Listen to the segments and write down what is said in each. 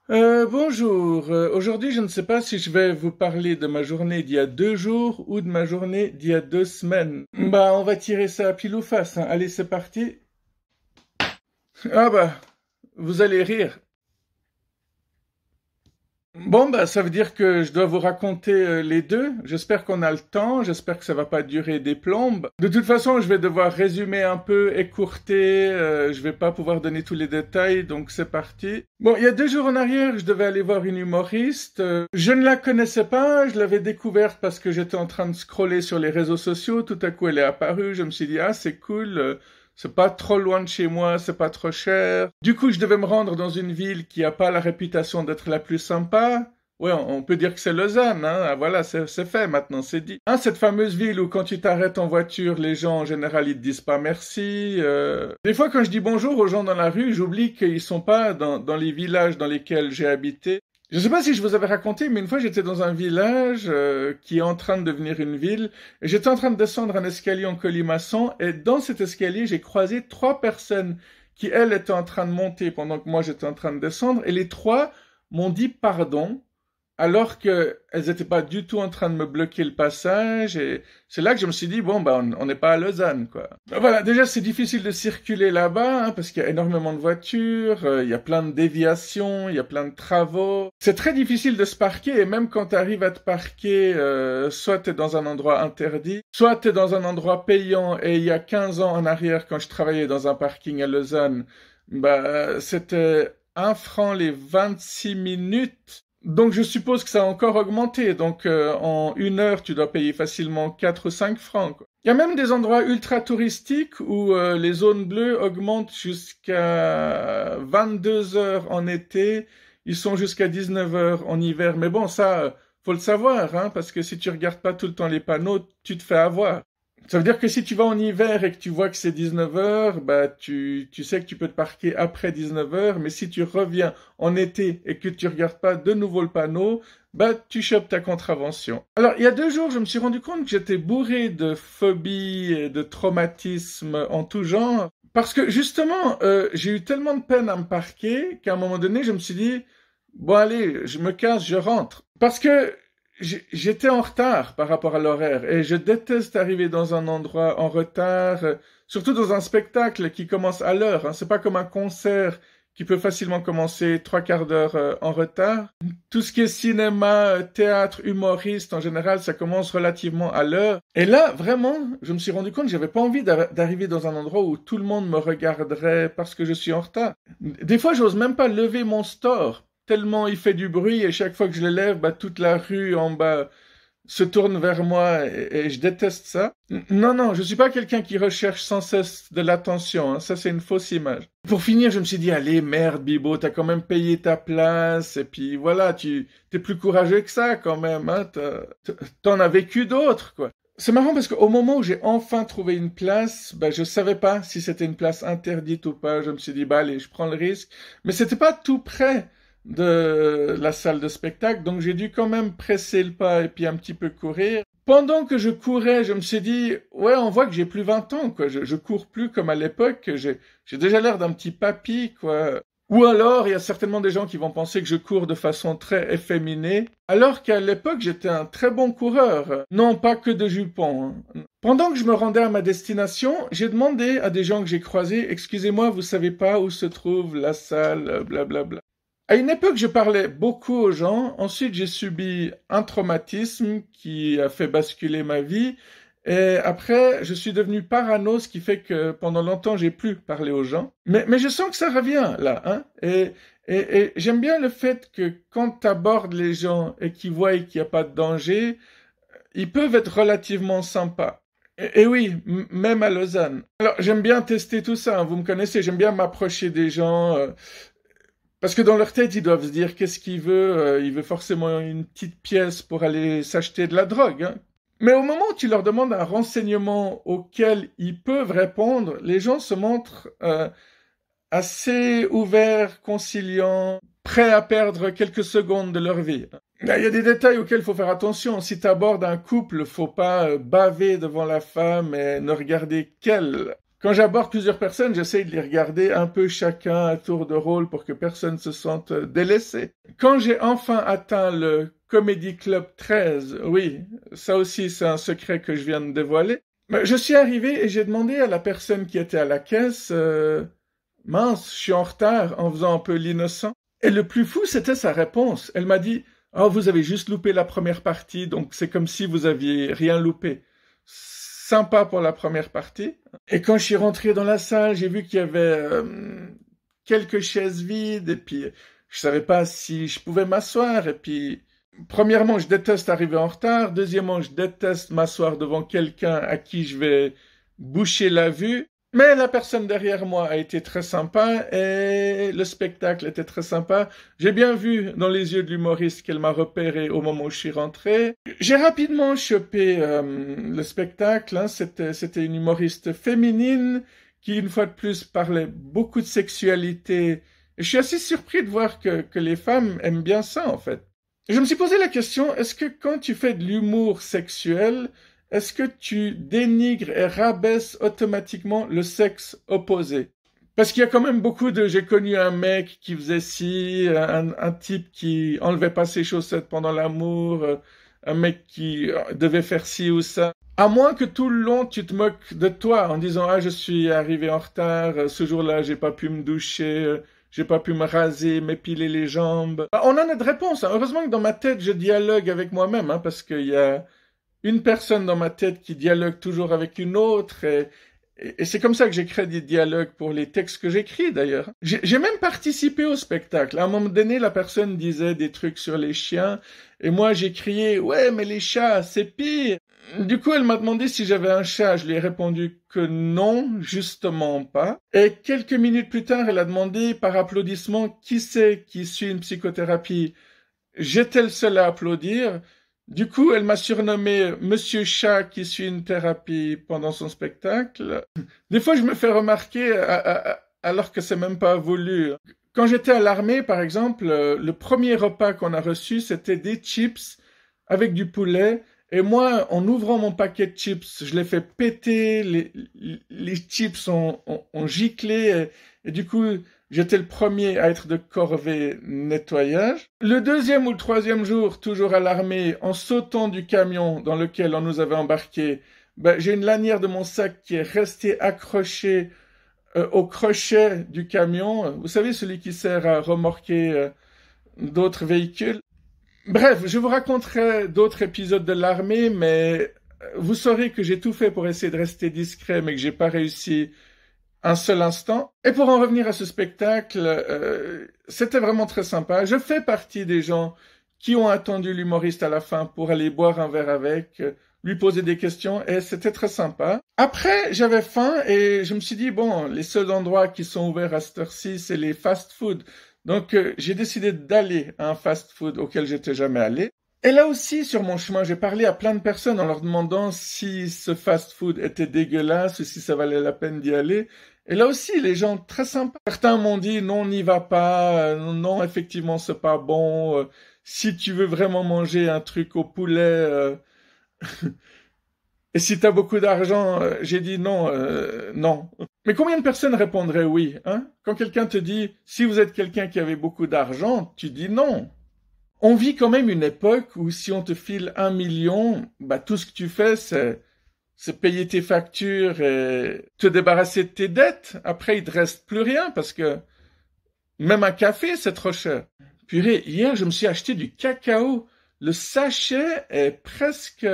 Bonjour. Aujourd'hui, je ne sais pas si je vais vous parler de ma journée d'il y a 2 jours ou de ma journée d'il y a 2 semaines. Bah, on va tirer ça à pile ou face, hein. Allez, c'est parti. Ah bah, vous allez rire. Bon, bah, ça veut dire que je dois vous raconter les deux. J'espère qu'on a le temps. J'espère que ça va pas durer des plombes. De toute façon, je vais devoir résumer un peu, écourter. Je vais pas pouvoir donner tous les détails, donc c'est parti. Bon, il y a 2 jours en arrière, je devais aller voir une humoriste. Je ne la connaissais pas. Je l'avais découverte parce que j'étais en train de scroller sur les réseaux sociaux. Tout à coup, elle est apparue. Je me suis dit, ah, c'est cool. C'est pas trop loin de chez moi, c'est pas trop cher. Du coup, je devais me rendre dans une ville qui a pas la réputation d'être la plus sympa. Ouais, on peut dire que c'est Lausanne, hein. Ah, voilà, c'est fait maintenant, c'est dit. Hein, cette fameuse ville où quand tu t'arrêtes en voiture, les gens en général ils te disent pas merci. Des fois, quand je dis bonjour aux gens dans la rue, j'oublie qu'ils sont pas dans les villages dans lesquels j'ai habité. Je ne sais pas si je vous avais raconté, mais une fois j'étais dans un village qui est en train de devenir une ville, et j'étais en train de descendre un escalier en colimaçon, et dans cet escalier, j'ai croisé 3 personnes qui, elles, étaient en train de monter pendant que moi j'étais en train de descendre, et les 3 m'ont dit pardon, alors qu'elles n'étaient pas du tout en train de me bloquer le passage, et c'est là que je me suis dit, bon, bah, on n'est pas à Lausanne, quoi. Voilà, déjà, c'est difficile de circuler là-bas, hein, parce qu'il y a énormément de voitures, il y a plein de déviations, il y a plein de travaux. C'est très difficile de se parquer, et même quand tu arrives à te parquer, soit tu es dans un endroit interdit, soit tu es dans un endroit payant, et il y a 15 ans en arrière, quand je travaillais dans un parking à Lausanne, bah, c'était 1 franc les 26 minutes. Donc je suppose que ça a encore augmenté. Donc en 1 heure, tu dois payer facilement 4 ou 5 francs, quoi. Il y a même des endroits ultra touristiques où les zones bleues augmentent jusqu'à 22 heures en été. Ils sont jusqu'à 19 heures en hiver. Mais bon, ça, faut le savoir, hein, parce que si tu regardes pas tout le temps les panneaux, tu te fais avoir. Ça veut dire que si tu vas en hiver et que tu vois que c'est 19 heures, bah tu sais que tu peux te parquer après 19 heures, mais si tu reviens en été et que tu regardes pas de nouveau le panneau, bah tu chopes ta contravention. Alors il y a 2 jours, je me suis rendu compte que j'étais bourré de phobies et de traumatismes en tout genre, parce que justement, j'ai eu tellement de peine à me parquer qu'à un moment donné, je me suis dit, bon allez, je me casse, je rentre. Parce que j'étais en retard par rapport à l'horaire et je déteste arriver dans un endroit en retard, surtout dans un spectacle qui commence à l'heure, hein. C'est pas comme un concert qui peut facilement commencer 3/4 d'heure en retard. Tout ce qui est cinéma, théâtre, humoriste, en général, ça commence relativement à l'heure. Et là, vraiment, je me suis rendu compte que j'avais pas envie d'arriver dans un endroit où tout le monde me regarderait parce que je suis en retard. Des fois, j'ose même pas lever mon store tellement il fait du bruit et chaque fois que je le lève, bah, toute la rue en bas se tourne vers moi et je déteste ça. Non, non, je suis pas quelqu'un qui recherche sans cesse de l'attention, hein. Ça, c'est une fausse image. Pour finir, je me suis dit, allez, merde, Bibo, t'as quand même payé ta place et puis voilà, t'es plus courageux que ça quand même, hein. T'en as vécu d'autres, quoi. C'est marrant parce qu'au moment où j'ai enfin trouvé une place, bah, je savais pas si c'était une place interdite ou pas. Je me suis dit, bah, allez, je prends le risque. Mais c'était pas tout près de la salle de spectacle, donc j'ai dû quand même presser le pas et puis un petit peu courir. Pendant que je courais, je me suis dit, ouais, on voit que j'ai plus 20 ans, quoi. Je cours plus comme à l'époque. J'ai déjà l'air d'un petit papy, quoi. Ou alors, il y a certainement des gens qui vont penser que je cours de façon très efféminée, alors qu'à l'époque, j'étais un très bon coureur. Non, pas que de jupons, hein. Pendant que je me rendais à ma destination, j'ai demandé à des gens que j'ai croisés, excusez-moi, vous savez pas où se trouve la salle, blablabla. À une époque, je parlais beaucoup aux gens. Ensuite, j'ai subi un traumatisme qui a fait basculer ma vie. Et après, je suis devenu parano, ce qui fait que pendant longtemps, j'ai plus parlé aux gens. Mais je sens que ça revient, là, hein. Et j'aime bien le fait que quand tu abordes les gens et qu'ils voient qu'il n'y a pas de danger, ils peuvent être relativement sympas. Et oui, même à Lausanne. Alors, j'aime bien tester tout ça, hein, vous me connaissez, j'aime bien m'approcher des gens. Parce que dans leur tête, ils doivent se dire qu'est-ce qu'il veut. Il veut forcément une petite pièce pour aller s'acheter de la drogue, hein. Mais au moment où tu leur demandes un renseignement auquel ils peuvent répondre, les gens se montrent assez ouverts, conciliants, prêts à perdre quelques secondes de leur vie. Il y a des détails auxquels il faut faire attention. Si tu abordes un couple, faut pas baver devant la femme et ne regarder qu'elle. Quand j'aborde plusieurs personnes, j'essaye de les regarder un peu chacun à tour de rôle pour que personne se sente délaissé. Quand j'ai enfin atteint le Comedy Club 13, oui, ça aussi c'est un secret que je viens de dévoiler, je suis arrivé et j'ai demandé à la personne qui était à la caisse, mince, je suis en retard, en faisant un peu l'innocent. Et le plus fou, c'était sa réponse. Elle m'a dit, oh, vous avez juste loupé la première partie, donc c'est comme si vous aviez rien loupé. Sympa pour la première partie. Et quand je suis rentré dans la salle, j'ai vu qu'il y avait quelques chaises vides, et puis je savais pas si je pouvais m'asseoir, et puis premièrement, je déteste arriver en retard, deuxièmement, je déteste m'asseoir devant quelqu'un à qui je vais boucher la vue, mais la personne derrière moi a été très sympa et le spectacle était très sympa. J'ai bien vu dans les yeux de l'humoriste qu'elle m'a repéré au moment où je suis rentré. J'ai rapidement chopé le spectacle. Hein. C'était une humoriste féminine qui, une fois de plus, parlait beaucoup de sexualité. Et je suis assez surpris de voir que les femmes aiment bien ça, en fait. Je me suis posé la question, est-ce que quand tu fais de l'humour sexuel, est-ce que tu dénigres et rabaisses automatiquement le sexe opposé? Parce qu'il y a quand même beaucoup de... J'ai connu un mec qui faisait ci, un type qui enlevait pas ses chaussettes pendant l'amour, un mec qui devait faire ci ou ça. À moins que tout le long, tu te moques de toi en disant « Ah, je suis arrivé en retard, ce jour-là, j'ai pas pu me doucher, j'ai pas pu me raser, m'épiler les jambes. » On en a de réponses. Hein. Heureusement que dans ma tête, je dialogue avec moi-même, hein, parce qu'il y a une personne dans ma tête qui dialogue toujours avec une autre, et c'est comme ça que j'écris des dialogues pour les textes que j'écris d'ailleurs. J'ai même participé au spectacle. À un moment donné, la personne disait des trucs sur les chiens, et moi j'ai crié « Ouais, mais les chats, c'est pire !» Du coup, elle m'a demandé si j'avais un chat. Je lui ai répondu que non, justement pas. Et quelques minutes plus tard, elle a demandé par applaudissement qui c'est qui suit une psychothérapie. J'étais le seul à applaudir. Du coup, elle m'a surnommé Monsieur Chat qui suit une thérapie pendant son spectacle. Des fois, je me fais remarquer alors que c'est même pas voulu. Quand j'étais à l'armée, par exemple, le premier repas qu'on a reçu, c'était des chips avec du poulet. Et moi, en ouvrant mon paquet de chips, je l'ai fait péter, les chips ont giclé, et du coup, j'étais le premier à être de corvée nettoyage. Le deuxième ou le troisième jour, toujours à l'armée, en sautant du camion dans lequel on nous avait embarqués, j'ai une lanière de mon sac qui est restée accrochée au crochet du camion. Vous savez, celui qui sert à remorquer d'autres véhicules. Bref, je vous raconterai d'autres épisodes de l'armée, mais vous saurez que j'ai tout fait pour essayer de rester discret, mais que j'ai pas réussi un seul instant. Et pour en revenir à ce spectacle, c'était vraiment très sympa. Je fais partie des gens qui ont attendu l'humoriste à la fin pour aller boire un verre avec, lui poser des questions, et c'était très sympa. Après, j'avais faim et je me suis dit, bon, les seuls endroits qui sont ouverts à cette heure-ci, c'est les fast-food. Donc, j'ai décidé d'aller à un fast-food auquel j'étais jamais allé. Et là aussi, sur mon chemin, j'ai parlé à plein de personnes en leur demandant si ce fast-food était dégueulasse ou si ça valait la peine d'y aller. Et là aussi, les gens très sympas. Certains m'ont dit non, n'y va pas, non, effectivement, c'est pas bon. Si tu veux vraiment manger un truc au poulet, et si t'as beaucoup d'argent, j'ai dit non, non. Mais combien de personnes répondraient oui, hein? Quand quelqu'un te dit, si vous êtes quelqu'un qui avait beaucoup d'argent, tu dis non. On vit quand même une époque où si on te file 1 million, tout ce que tu fais, c'est payer tes factures et te débarrasser de tes dettes. Après, il te reste plus rien parce que même un café, c'est trop cher. Purée, hier, je me suis acheté du cacao. Le sachet est presque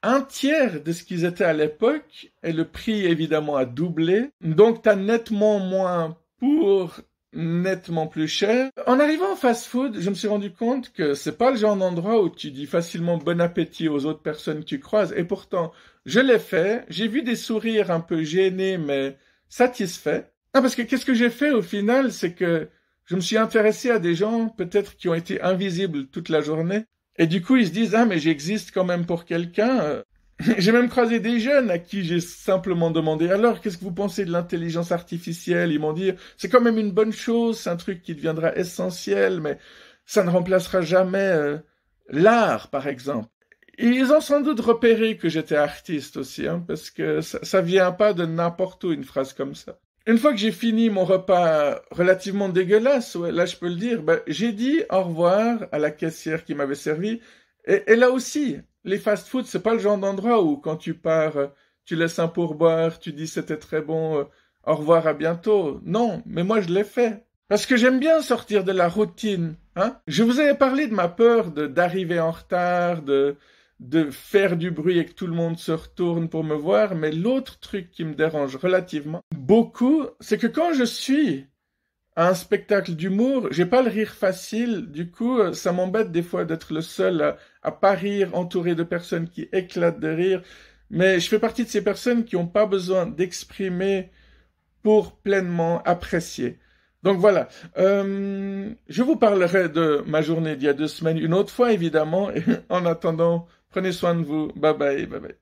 un tiers de ce qu'ils étaient à l'époque, et le prix, évidemment, a doublé. Donc, t'as nettement moins pour nettement plus cher. En arrivant au fast-food, je me suis rendu compte que c'est pas le genre d'endroit où tu dis facilement bon appétit aux autres personnes que tu croises. Et pourtant, je l'ai fait. J'ai vu des sourires un peu gênés, mais satisfaits. Ah, parce que qu'est-ce que j'ai fait au final, c'est que je me suis intéressé à des gens peut-être qui ont été invisibles toute la journée. Et du coup, ils se disent, ah, mais j'existe quand même pour quelqu'un. J'ai même croisé des jeunes à qui j'ai simplement demandé, alors, qu'est-ce que vous pensez de l'intelligence artificielle? Ils m'ont dit, c'est quand même une bonne chose, c'est un truc qui deviendra essentiel, mais ça ne remplacera jamais l'art, par exemple. Ils ont sans doute repéré que j'étais artiste aussi, hein, parce que ça vient pas de n'importe où, une phrase comme ça. Une fois que j'ai fini mon repas relativement dégueulasse, ouais, là je peux le dire, ben, j'ai dit au revoir à la caissière qui m'avait servi. Et là aussi, les fast-foods, c'est pas le genre d'endroit où quand tu pars, tu laisses un pourboire, tu dis c'était très bon, au revoir, à bientôt. Non, mais moi je l'ai fait. Parce que j'aime bien sortir de la routine, hein. Je vous avais parlé de ma peur d'arriver en retard, de faire du bruit et que tout le monde se retourne pour me voir, mais l'autre truc qui me dérange relativement beaucoup, c'est que quand je suis à un spectacle d'humour, j'ai pas le rire facile, du coup, ça m'embête des fois d'être le seul à pas rire, entouré de personnes qui éclatent de rire, mais je fais partie de ces personnes qui n'ont pas besoin d'exprimer pour pleinement apprécier. Donc voilà, je vous parlerai de ma journée d'il y a 2 semaines une autre fois, évidemment, et en attendant, prenez soin de vous, bye bye, bye bye.